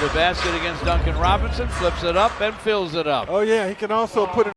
With a basket against Duncan Robinson, flips it up and fills it up. Oh, yeah, he can also put it.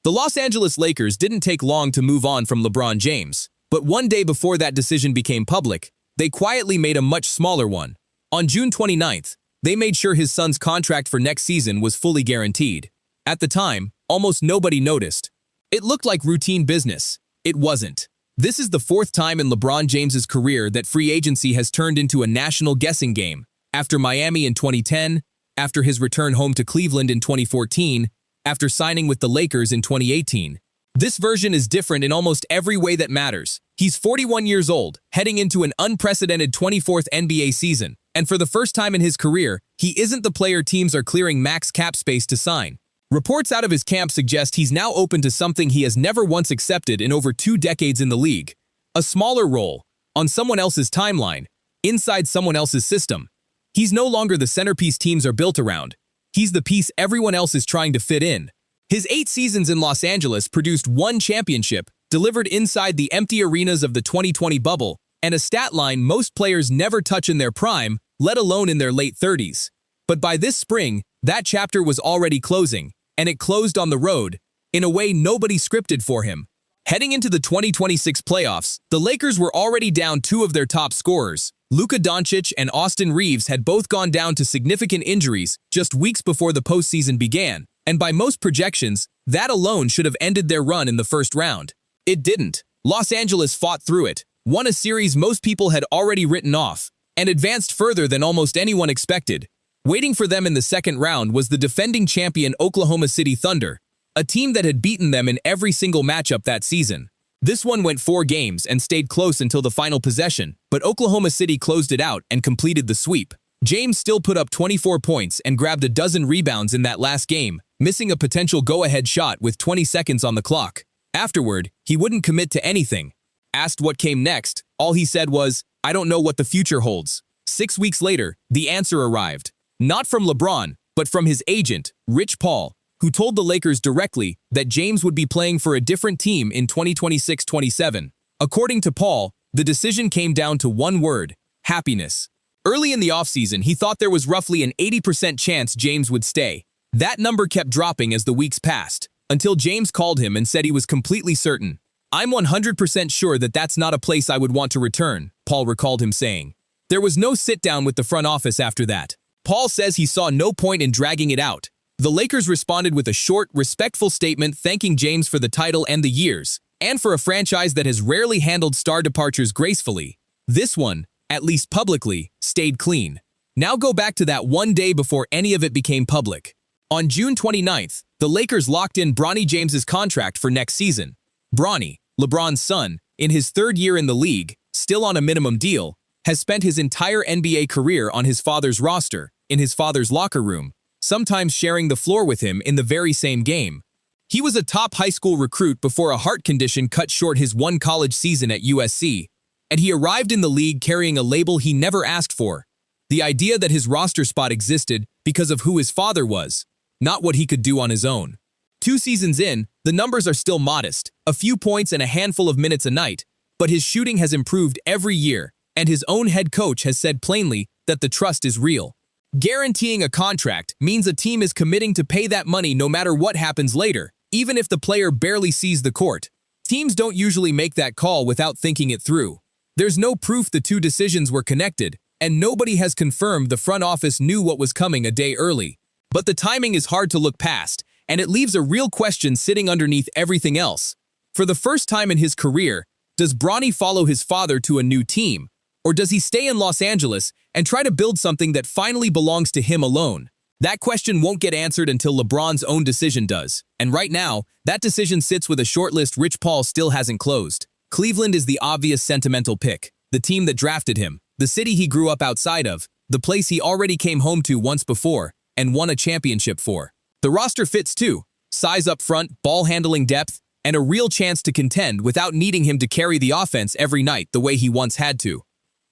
The Los Angeles Lakers didn't take long to move on from LeBron James, but one day before that decision became public, they quietly made a much smaller one. On June 29th, they made sure his son's contract for next season was fully guaranteed. At the time, almost nobody noticed. It looked like routine business. It wasn't. This is the fourth time in LeBron James's career that free agency has turned into a national guessing game. After Miami in 2010, after his return home to Cleveland in 2014, after signing with the Lakers in 2018. This version is different in almost every way that matters. He's 41 years old, heading into an unprecedented 24th NBA season, and for the first time in his career, he isn't the player teams are clearing max cap space to sign. Reports out of his camp suggest he's now open to something he has never once accepted in over 2 decades in the league. A smaller role, on someone else's timeline, inside someone else's system. He's no longer the centerpiece teams are built around. He's the piece everyone else is trying to fit in. His 8 seasons in Los Angeles produced 1 championship, delivered inside the empty arenas of the 2020 bubble, and a stat line most players never touch in their prime, let alone in their late 30s. But by this spring, that chapter was already closing, and it closed on the road, in a way nobody scripted for him. Heading into the 2026 playoffs, the Lakers were already down 2 of their top scorers. Luka Dončić and Austin Reeves had both gone down to significant injuries just weeks before the postseason began, and by most projections, that alone should have ended their run in the first round. It didn't. Los Angeles fought through it, won a series most people had already written off, and advanced further than almost anyone expected. Waiting for them in the second round was the defending champion Oklahoma City Thunder, a team that had beaten them in every single matchup that season. This one went 4 games and stayed close until the final possession, but Oklahoma City closed it out and completed the sweep. James still put up 24 points and grabbed a dozen rebounds in that last game, missing a potential go-ahead shot with 20 seconds on the clock. Afterward, he wouldn't commit to anything. Asked what came next, all he said was, "I don't know what the future holds." 6 weeks later, the answer arrived. Not from LeBron, but from his agent, Rich Paul, who told the Lakers directly that James would be playing for a different team in 2026-27. According to Paul, the decision came down to one word: happiness. Early in the offseason, he thought there was roughly an 80% chance James would stay. That number kept dropping as the weeks passed, until James called him and said he was completely certain. "I'm 100% sure that that's not a place I would want to return," Paul recalled him saying. There was no sit-down with the front office after that. Paul says he saw no point in dragging it out. The Lakers responded with a short, respectful statement thanking James for the title and the years, and for a franchise that has rarely handled star departures gracefully. This one, at least publicly, stayed clean. Now go back to that one day before any of it became public. On June 29th, the Lakers locked in Bronny James's contract for next season. Bronny, LeBron's son, in his 3rd year in the league, still on a minimum deal, has spent his entire NBA career on his father's roster, in his father's locker room, sometimes sharing the floor with him in the very same game. He was a top high school recruit before a heart condition cut short his one college season at USC, and he arrived in the league carrying a label he never asked for: the idea that his roster spot existed because of who his father was, not what he could do on his own. 2 seasons in, the numbers are still modest, a few points and a handful of minutes a night, but his shooting has improved every year, and his own head coach has said plainly that the trust is real. Guaranteeing a contract means a team is committing to pay that money no matter what happens later, even if the player barely sees the court. Teams don't usually make that call without thinking it through. There's no proof the 2 decisions were connected, and nobody has confirmed the front office knew what was coming a day early. But the timing is hard to look past, and it leaves a real question sitting underneath everything else. For the first time in his career, does Bronny follow his father to a new team? Or does he stay in Los Angeles and try to build something that finally belongs to him alone? That question won't get answered until LeBron's own decision does. And right now, that decision sits with a shortlist Rich Paul still hasn't closed. Cleveland is the obvious sentimental pick, the team that drafted him, the city he grew up outside of, the place he already came home to once before and won a championship for. The roster fits too: size up front, ball handling depth, and a real chance to contend without needing him to carry the offense every night the way he once had to.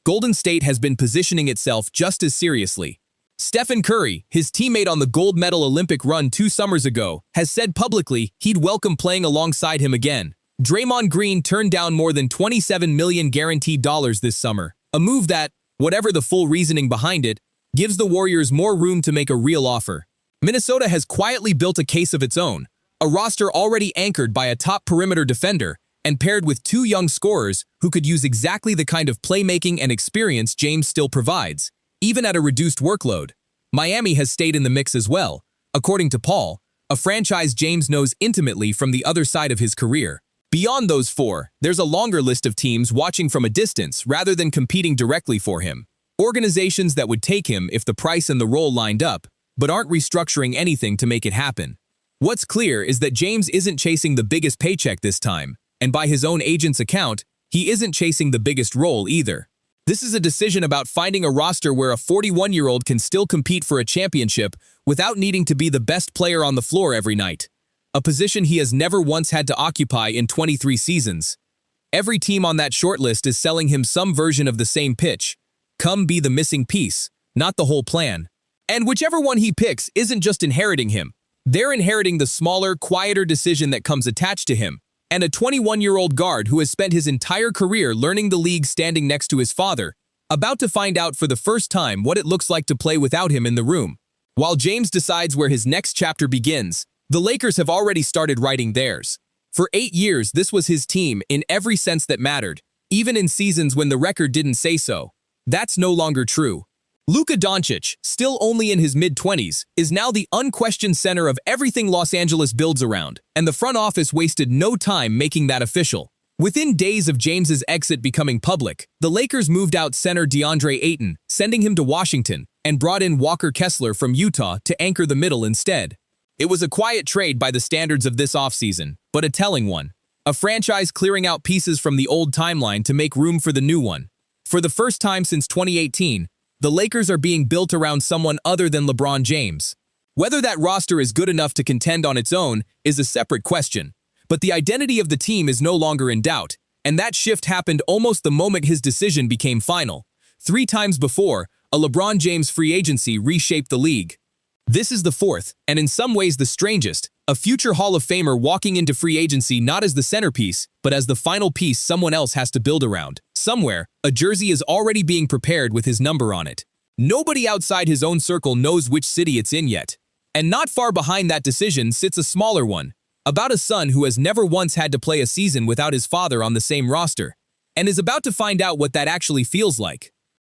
Golden State has been positioning itself just as seriously. Stephen Curry, his teammate on the gold medal Olympic run 2 summers ago, has said publicly he'd welcome playing alongside him again. Draymond Green turned down more than $27 million guaranteed dollars this summer, a move that, whatever the full reasoning behind it, gives the Warriors more room to make a real offer. Minnesota has quietly built a case of its own, a roster already anchored by a top perimeter defender and paired with two young scorers who could use exactly the kind of playmaking and experience James still provides, even at a reduced workload. Miami has stayed in the mix as well, according to Paul, a franchise James knows intimately from the other side of his career. Beyond those four, there's a longer list of teams watching from a distance rather than competing directly for him. Organizations that would take him if the price and the role lined up, but aren't restructuring anything to make it happen. What's clear is that James isn't chasing the biggest paycheck this time, and by his own agent's account, he isn't chasing the biggest role either. This is a decision about finding a roster where a 41-year-old can still compete for a championship without needing to be the best player on the floor every night, a position he has never once had to occupy in 23 seasons. Every team on that shortlist is selling him some version of the same pitch. Come be the missing piece, not the whole plan. And whichever one he picks isn't just inheriting him. They're inheriting the smaller, quieter decision that comes attached to him, and a 21-year-old guard who has spent his entire career learning the league standing next to his father, about to find out for the first time what it looks like to play without him in the room. While James decides where his next chapter begins, the Lakers have already started writing theirs. For 8 years, this was his team in every sense that mattered, even in seasons when the record didn't say so. That's no longer true. Luka Dončić, still only in his mid-20s, is now the unquestioned center of everything Los Angeles builds around, and the front office wasted no time making that official. Within days of James's exit becoming public, the Lakers moved out center DeAndre Ayton, sending him to Washington, and brought in Walker Kessler from Utah to anchor the middle instead. It was a quiet trade by the standards of this offseason, but a telling one. A franchise clearing out pieces from the old timeline to make room for the new one. For the first time since 2018, the Lakers are being built around someone other than LeBron James. Whether that roster is good enough to contend on its own is a separate question, but the identity of the team is no longer in doubt, and that shift happened almost the moment his decision became final. 3 times before, a LeBron James free agency reshaped the league. This is the fourth, and in some ways the strangest, a future Hall of Famer walking into free agency not as the centerpiece, but as the final piece someone else has to build around. Somewhere, a jersey is already being prepared with his number on it. Nobody outside his own circle knows which city it's in yet. And not far behind that decision sits a smaller one, about a son who has never once had to play a season without his father on the same roster, and is about to find out what that actually feels like.